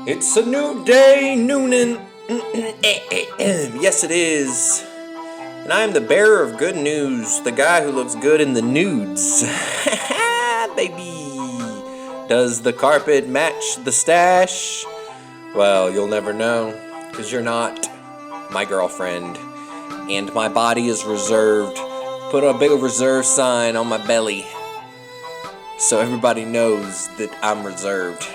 It's a new day, Newnan. Yes, it is. And I am the bearer of good news, the guy who looks good in the nudes. Baby. Does the carpet match the stash? Well, you'll never know, because you're not my girlfriend. And my body is reserved. Put a big reserve sign on my belly, so everybody knows that I'm reserved.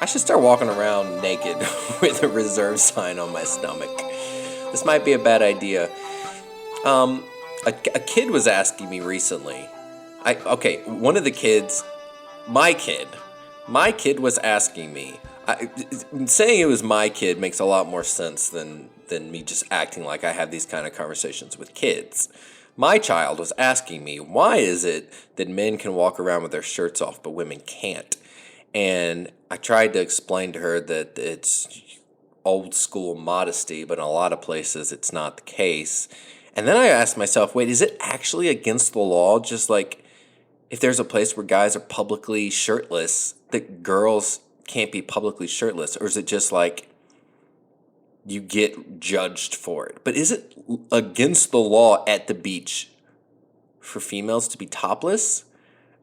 I should start walking around naked with a reserve sign on my stomach. This might be a bad idea. A kid was asking me recently. One of the kids, my kid was asking me. Saying it was my kid makes a lot more sense than me just acting like I have these kind of conversations with kids. My child was asking me, why is it that men can walk around with their shirts off but women can't? And I tried to explain to her that it's old school modesty, but in a lot of places it's not the case. And then I asked myself, wait, is it actually against the law? Just like if there's a place where guys are publicly shirtless, that girls can't be publicly shirtless? Or is it just like you get judged for it? But is it against the law at the beach for females to be topless?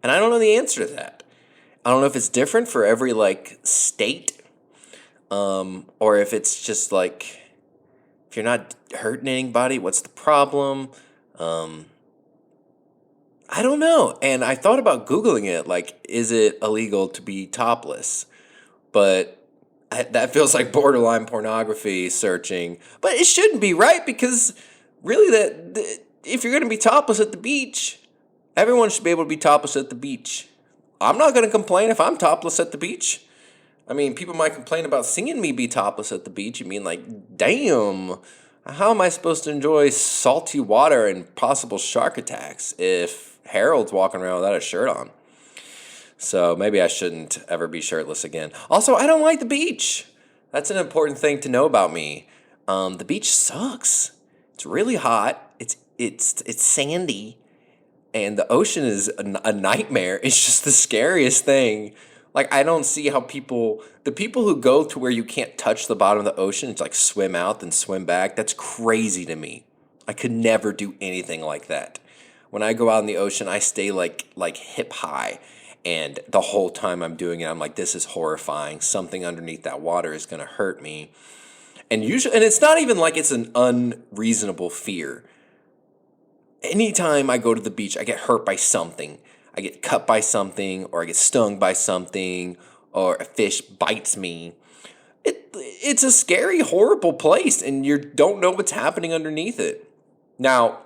And I don't know the answer to that. I don't know if it's different for every state, or if it's just like, if you're not hurting anybody, what's the problem? I don't know. And I thought about Googling it, is it illegal to be topless? But that feels like borderline pornography searching. But it shouldn't be, right? Because really, if you're going to be topless at the beach, everyone should be able to be topless at the beach. I'm not going to complain if I'm topless at the beach. I mean, people might complain about seeing me be topless at the beach. You mean damn, how am I supposed to enjoy salty water and possible shark attacks if Harold's walking around without a shirt on? So maybe I shouldn't ever be shirtless again. Also, I don't like the beach. That's an important thing to know about me. The beach sucks. It's really hot. It's sandy. And the ocean is a nightmare. It's just the scariest thing. I don't see how the people who go to where you can't touch the bottom of the ocean, it's swim out, then swim back. That's crazy to me. I could never do anything like that. When I go out in the ocean, I stay like hip high. And the whole time I'm doing it, I'm like, this is horrifying. Something underneath that water is going to hurt me. And it's not even like it's an unreasonable fear. Anytime I go to the beach, I get hurt by something. I get cut by something, or I get stung by something, or a fish bites me. It's a scary, horrible place, and you don't know what's happening underneath it. Now,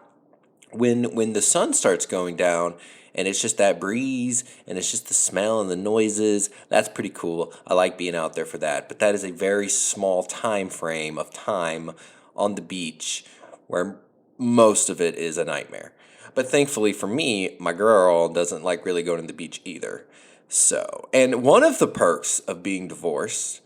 when the sun starts going down, and it's just that breeze, and it's just the smell and the noises, that's pretty cool. I like being out there for that. But that is a very small time frame of time on the beach where most of it is a nightmare. But thankfully for me, my girl doesn't really going to the beach either. So, and one of the perks of being divorced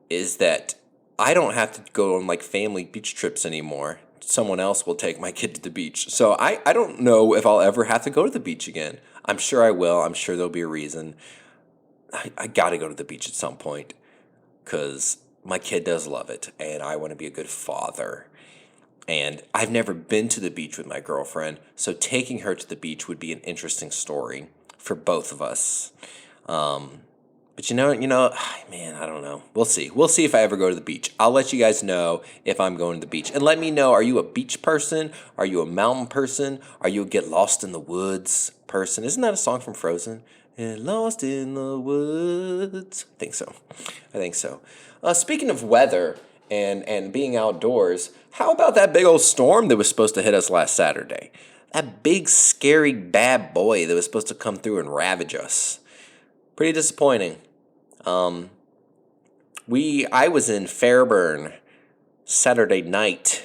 is that I don't have to go on family beach trips anymore. Someone else will take my kid to the beach. So I don't know if I'll ever have to go to the beach again. I'm sure I will. I'm sure there'll be a reason. I got to go to the beach at some point because my kid does love it and I want to be a good father. And I've never been to the beach with my girlfriend, so taking her to the beach would be an interesting story for both of us. But man, I don't know. We'll see. We'll see if I ever go to the beach. I'll let you guys know if I'm going to the beach. And let me know, are you a beach person? Are you a mountain person? Are you a get lost in the woods person? Isn't that a song from Frozen? Get lost in the woods. I think so. Speaking of weather and being outdoors, how about that big old storm that was supposed to hit us last Saturday? That big, scary, bad boy that was supposed to come through and ravage us. Pretty disappointing. I was in Fairburn Saturday night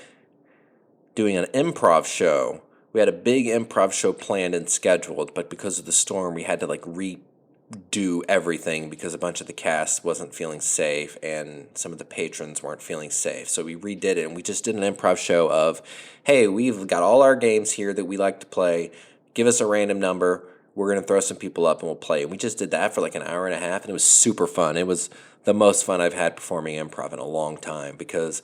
doing an improv show. We had a big improv show planned and scheduled, but because of the storm, we had to redo everything because a bunch of the cast wasn't feeling safe and some of the patrons weren't feeling safe. So we redid it, and we just did an improv show of, hey, we've got all our games here that we like to play. Give us a random number. We're going to throw some people up and we'll play. And we just did that for an hour and a half, and it was super fun. It was the most fun I've had performing improv in a long time, because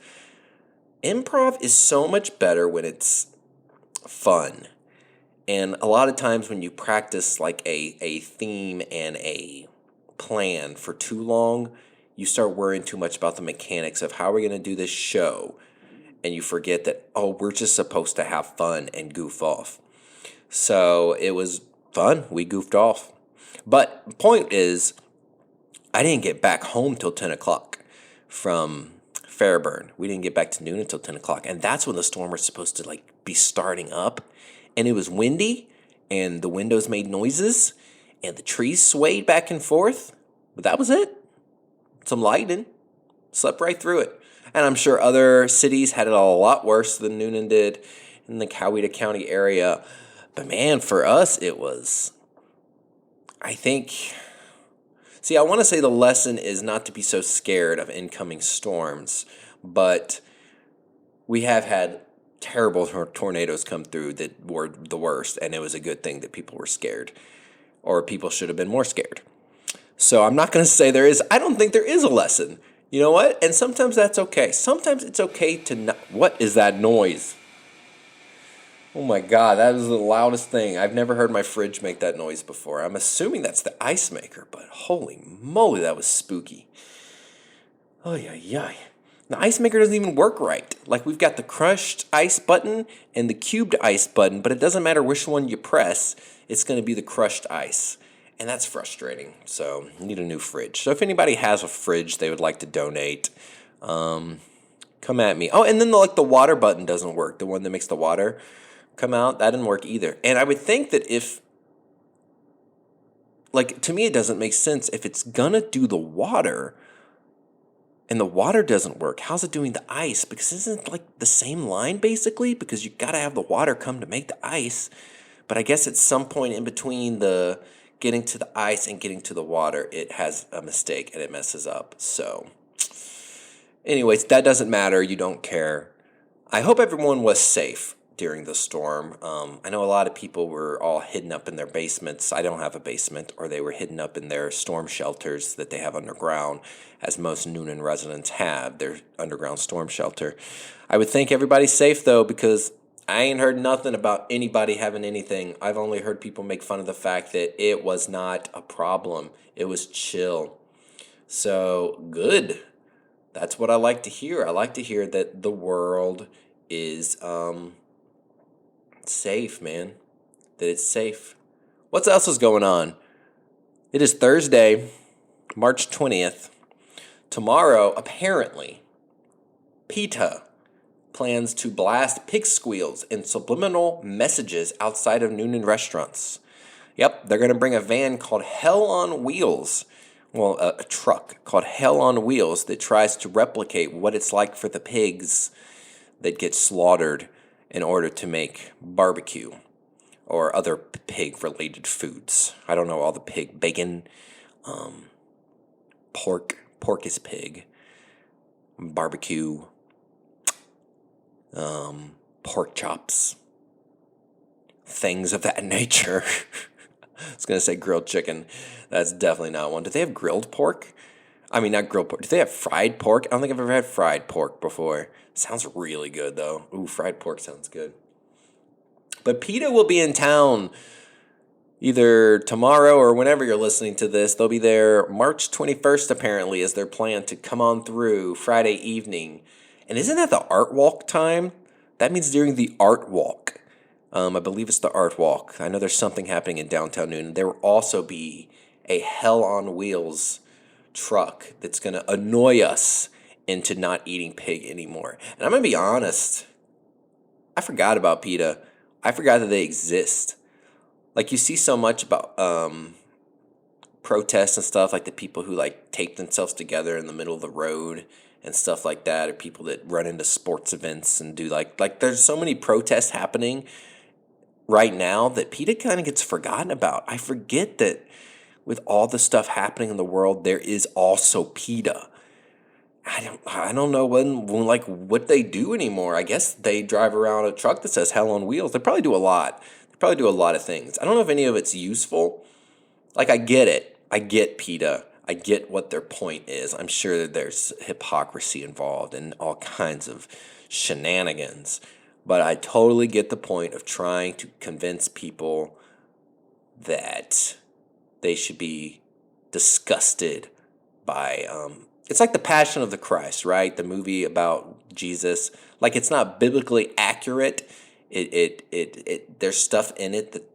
improv is so much better when it's fun. And a lot of times when you practice like a theme and a plan for too long, you start worrying too much about the mechanics of how we're going to do this show. And you forget that, oh, we're just supposed to have fun and goof off. So it was fun. We goofed off. But the point is, I didn't get back home till 10 o'clock from Fairburn. We didn't get back to Newnan until 10 o'clock. And that's when the storm was supposed to like be starting up. And it was windy, and the windows made noises, and the trees swayed back and forth. But that was it. Some lightning. Slept right through it. And I'm sure other cities had it a lot worse than Newnan did in the Coweta County area. But man, for us, it was, I think, see, I want to say the lesson is not to be so scared of incoming storms, but we have had terrible tornadoes come through that were the worst, and it was a good thing that people were scared, or people should have been more scared. So I'm not going to say I don't think there is a lesson. You know what? And sometimes that's okay. Sometimes it's okay to not, what is that noise? Oh my God, that is the loudest thing. I've never heard my fridge make that noise before. I'm assuming that's the ice maker, but holy moly, that was spooky. Oh, yeah. The ice maker doesn't even work right. Like, we've got the crushed ice button and the cubed ice button, but it doesn't matter which one you press, it's going to be the crushed ice. And that's frustrating. So, you need a new fridge. So, if anybody has a fridge they would like to donate, come at me. Oh, and then the water button doesn't work. The one that makes the water come out, that didn't work either. And I would think that if, like, to me it doesn't make sense. If it's going to do the water and the water doesn't work, how's it doing the ice? Because isn't it like the same line basically? Because you got to have the water come to make the ice. But I guess at some point in between the getting to the ice and getting to the water, it has a mistake and it messes up. So anyways, that doesn't matter. You don't care. I hope everyone was safe during the storm. I know a lot of people were all hidden up in their basements. I don't have a basement, or they were hidden up in their storm shelters that they have underground, as most Newnan residents have, their underground storm shelter. I would think everybody's safe, though, because I ain't heard nothing about anybody having anything. I've only heard people make fun of the fact that it was not a problem. It was chill. So, good. That's what I like to hear. I like to hear that the world is safe, man. That it's safe. What else is going on? It is Thursday, March 20th. Tomorrow, apparently, PETA plans to blast pig squeals and subliminal messages outside of Newnan restaurants. Yep, they're going to bring a van called Hell on Wheels. Well, a truck called Hell on Wheels that tries to replicate what it's like for the pigs that get slaughtered in order to make barbecue or other pig-related foods. I don't know all the pig, bacon, pork is pig, barbecue, pork chops, things of that nature. I was going to say grilled chicken. That's definitely not one. Do they have grilled pork? I mean, not grilled pork. Do they have fried pork? I don't think I've ever had fried pork before. Sounds really good, though. Ooh, fried pork sounds good. But PETA will be in town either tomorrow or whenever you're listening to this. They'll be there March 21st, apparently, is their plan to come on through Friday evening. And isn't that the art walk time? That means during the art walk. I believe it's the art walk. I know there's something happening in downtown Newnan. There will also be a Hell on Wheels truck that's going to annoy us into not eating pig anymore. And I'm going to be honest, I forgot about PETA. I forgot that they exist. Like, you see so much about protests and stuff, like the people who like tape themselves together in the middle of the road and stuff like that, or people that run into sports events and do like there's so many protests happening right now that PETA kind of gets forgotten about. I forget that with all the stuff happening in the world, there is also PETA. I don't know when like what they do anymore. I guess they drive around a truck that says Hell on Wheels. They probably do a lot. They probably do a lot of things. I don't know if any of it's useful. Like, I get it. I get PETA. I get what their point is. I'm sure that there's hypocrisy involved and all kinds of shenanigans. But I totally get the point of trying to convince people that they should be disgusted by it's like the Passion of the Christ, right? The movie about Jesus. Like, it's not biblically accurate. There's stuff in it that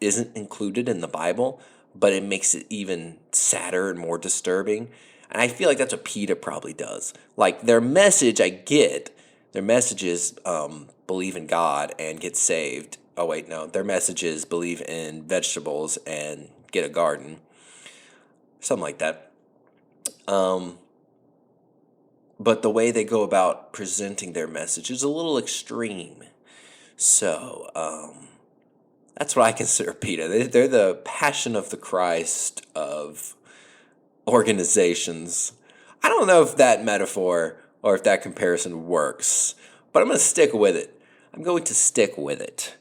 isn't included in the Bible, but it makes it even sadder and more disturbing. And I feel like that's what PETA probably does. Like, their message, I get. Their message is believe in God and get saved. Oh, wait, no. Their message is believe in vegetables and get a garden. Something like that. But the way they go about presenting their message is a little extreme. So, that's what I consider PETA. They're the Passion of the Christ of organizations. I don't know if that metaphor or if that comparison works, but I'm going to stick with it. I'm going to stick with it.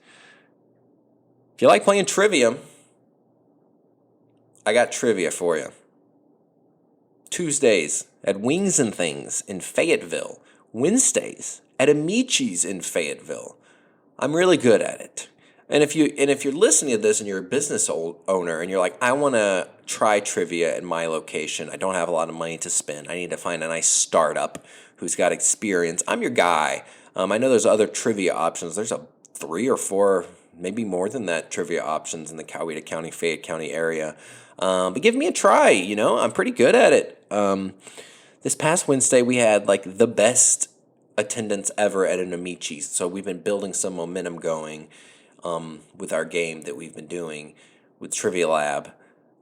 If you like playing trivia, I got trivia for you. Tuesdays at Wings and Things in Fayetteville. Wednesdays at Amici's in Fayetteville. I'm really good at it. And if you're listening to this and you're a business owner and you're like, I want to try trivia at my location. I don't have a lot of money to spend. I need to find a nice startup who's got experience. I'm your guy. I know there's other trivia options. There's 3 or 4, maybe more than that, trivia options in the Coweta County, Fayette County area. But give me a try. I'm pretty good at it. This past Wednesday, we had like the best attendance ever at an Amici's. So we've been building some momentum going with our game that we've been doing with Trivia Lab.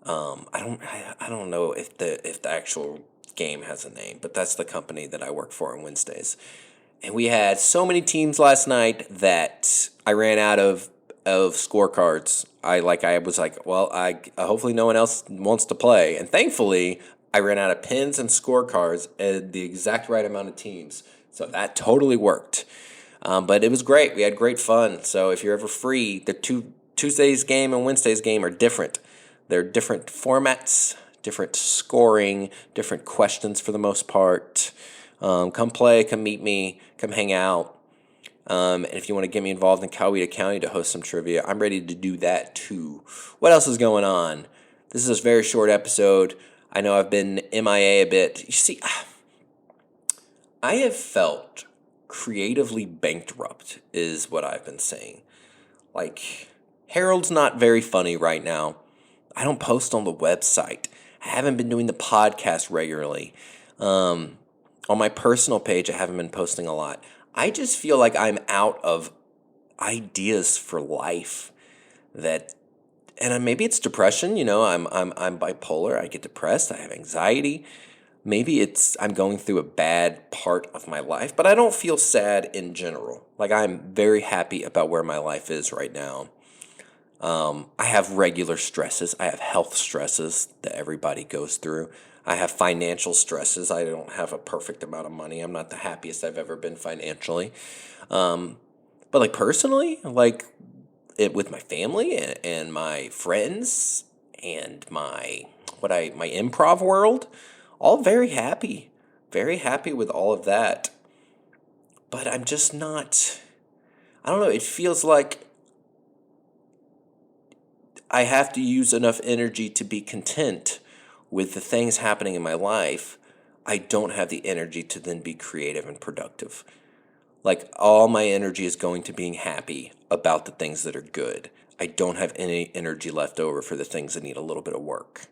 I don't know if the actual game has a name, but that's the company that I work for on Wednesdays. And we had so many teams last night that I ran out of scorecards. I was like, well, I hopefully no one else wants to play. And thankfully, I ran out of pins and scorecards at the exact right amount of teams. So that totally worked. But it was great. We had great fun. So if you're ever free, the Tuesday's game and Wednesday's game are different. They're different formats, different scoring, different questions for the most part. Come play, come meet me, come hang out. And if you want to get me involved in Coweta County to host some trivia, I'm ready to do that too. What else is going on? This is a very short episode. I know I've been MIA a bit. You see, I have felt creatively bankrupt is what I've been saying. Like, Harold's not very funny right now. I don't post on the website. I haven't been doing the podcast regularly. On my personal page, I haven't been posting a lot. I just feel like I'm out of ideas for life. And maybe it's depression. I'm bipolar. I get depressed. I have anxiety. Maybe I'm going through a bad part of my life, but I don't feel sad in general. Like, I'm very happy about where my life is right now. I have regular stresses. I have health stresses that everybody goes through. I have financial stresses. I don't have a perfect amount of money. I'm not the happiest I've ever been financially. But like personally, like with my family and my friends and my improv world, all very happy with all of that. But I'm just not, I don't know, it feels like I have to use enough energy to be content with the things happening in my life. I don't have the energy to then be creative and productive. Like, all my energy is going to being happy about the things that are good. I don't have any energy left over for the things that need a little bit of work.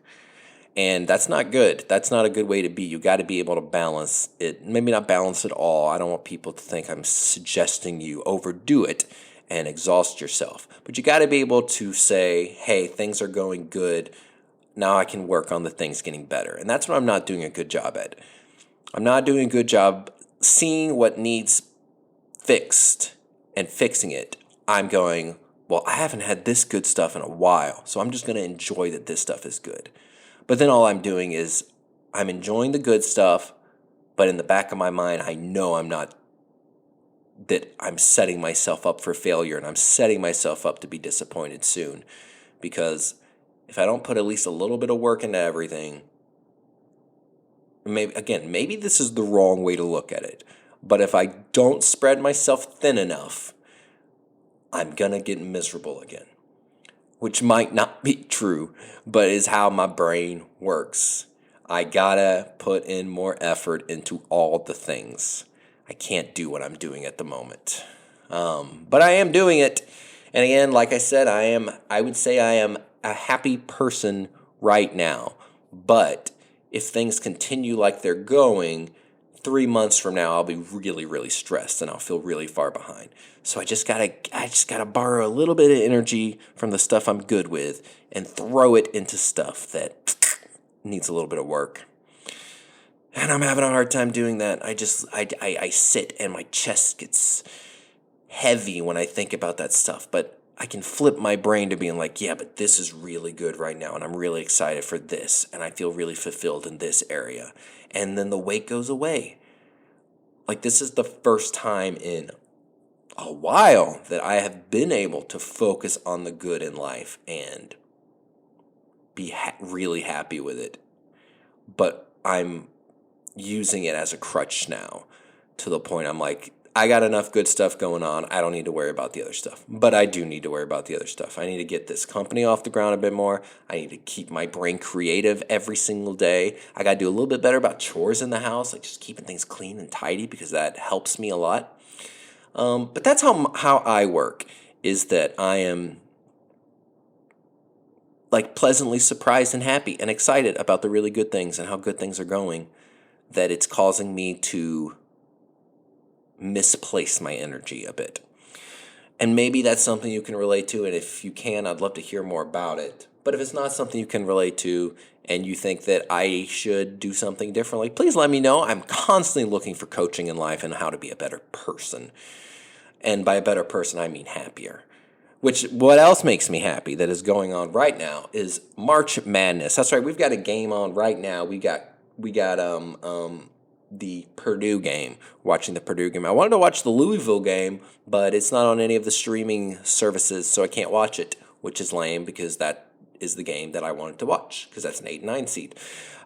And that's not good. That's not a good way to be. You got to be able to balance it. Maybe not balance it all. I don't want people to think I'm suggesting you overdo it and exhaust yourself. But you got to be able to say, hey, things are going good. Now I can work on the things getting better. And that's what I'm not doing a good job at. I'm not doing a good job seeing what needs fixed and fixing it. I'm going, well, I haven't had this good stuff in a while, so I'm just going to enjoy that this stuff is good. But then all I'm doing is I'm enjoying the good stuff, but in the back of my mind, I know that I'm setting myself up for failure, and I'm setting myself up to be disappointed soon. Because if I don't put at least a little bit of work into everything, maybe this is the wrong way to look at it, but if I don't spread myself thin enough, I'm gonna get miserable again. Which might not be true, but is how my brain works. I gotta put in more effort into all the things. I can't do what I'm doing at the moment. But I am doing it. And again, like I said, I would say I am a happy person right now. But if things continue like they're going, 3 months from now, I'll be really, really stressed and I'll feel really far behind. So I just gotta borrow a little bit of energy from the stuff I'm good with and throw it into stuff that needs a little bit of work. And I'm having a hard time doing that. I sit and my chest gets heavy when I think about that stuff. But I can flip my brain to being like, yeah, but this is really good right now. And I'm really excited for this. And I feel really fulfilled in this area. And then the weight goes away. Like, this is the first time in a while that I have been able to focus on the good in life and be really happy with it. But I'm using it as a crutch now, to the point I'm like, I got enough good stuff going on. I don't need to worry about the other stuff. But I do need to worry about the other stuff. I need to get this company off the ground a bit more. I need to keep my brain creative every single day. I got to do a little bit better about chores in the house, like just keeping things clean and tidy, because that helps me a lot. But that's how I work, is that I am like pleasantly surprised and happy and excited about the really good things and how good things are going, that it's causing me to misplace my energy a bit. And maybe that's something you can relate to, and if you can, I'd love to hear more about it. But if it's not something you can relate to and you think that I should do something differently, please let me know. I'm constantly looking for coaching in life and how to be a better person. And by a better person, I mean happier. What else makes me happy that is going on right now is March Madness. That's right, we've got a game on right now. We got the Purdue game, watching the Purdue game. I wanted to watch the Louisville game, but it's not on any of the streaming services, so I can't watch it, which is lame because that is the game that I wanted to watch, because that's an 8-9 seed.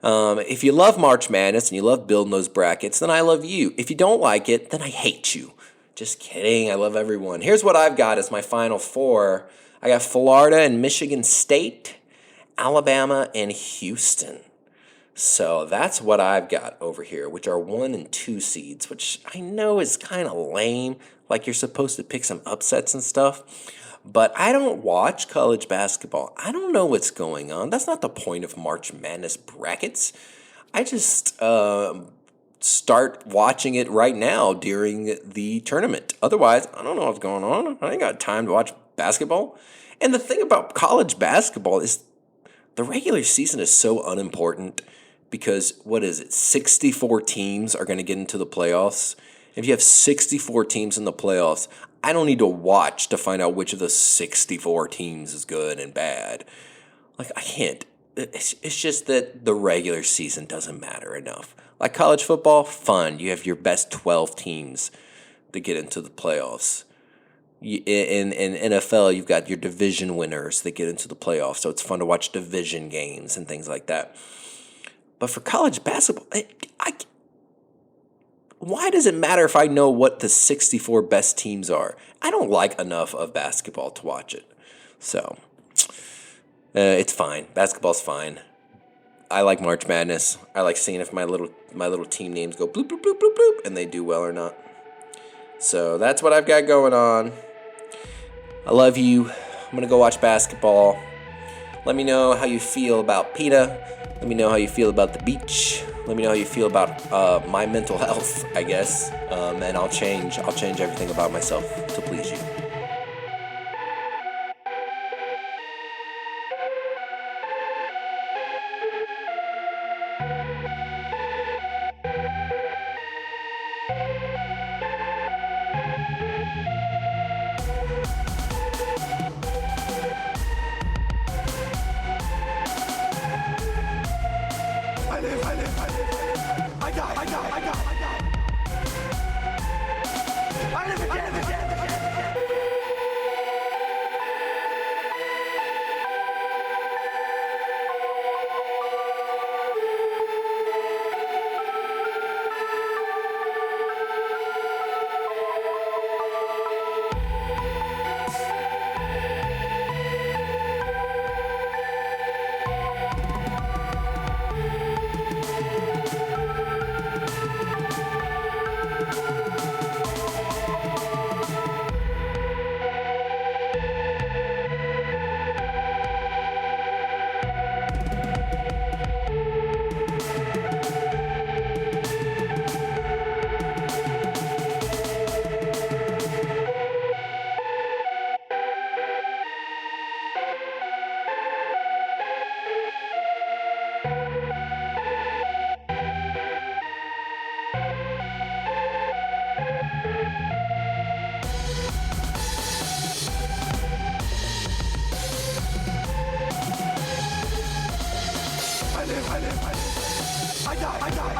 If you love March Madness and you love building those brackets, then I love you. If you don't like it, then I hate you. Just kidding. I love everyone. Here's what I've got as my Final Four. I got Florida and Michigan State, Alabama and Houston. So that's what I've got over here, which are 1 and 2 seeds, which I know is kind of lame. Like, you're supposed to pick some upsets and stuff. But I don't watch college basketball. I don't know what's going on. That's not the point of March Madness brackets. I just start watching it right now during the tournament. Otherwise, I don't know what's going on. I ain't got time to watch basketball. And the thing about college basketball is the regular season is so unimportant, because, 64 teams are going to get into the playoffs? If you have 64 teams in the playoffs, I don't need to watch to find out which of the 64 teams is good and bad. Like, I can't. It's just that the regular season doesn't matter enough. Like college football, fun. You have your best 12 teams to get into the playoffs. In NFL, you've got your division winners that get into the playoffs, so it's fun to watch division games and things like that. But for college basketball, why does it matter if I know what the 64 best teams are? I don't like enough of basketball to watch it. So, it's fine. Basketball's fine. I like March Madness. I like seeing if my little team names go bloop, bloop, bloop, bloop, bloop, and they do well or not. So that's what I've got going on. I love you. I'm going to go watch basketball. Let me know how you feel about PETA. Let me know how you feel about the beach. Let me know how you feel about my mental health, I guess. And I'll change everything about myself to please you.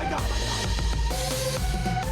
my God.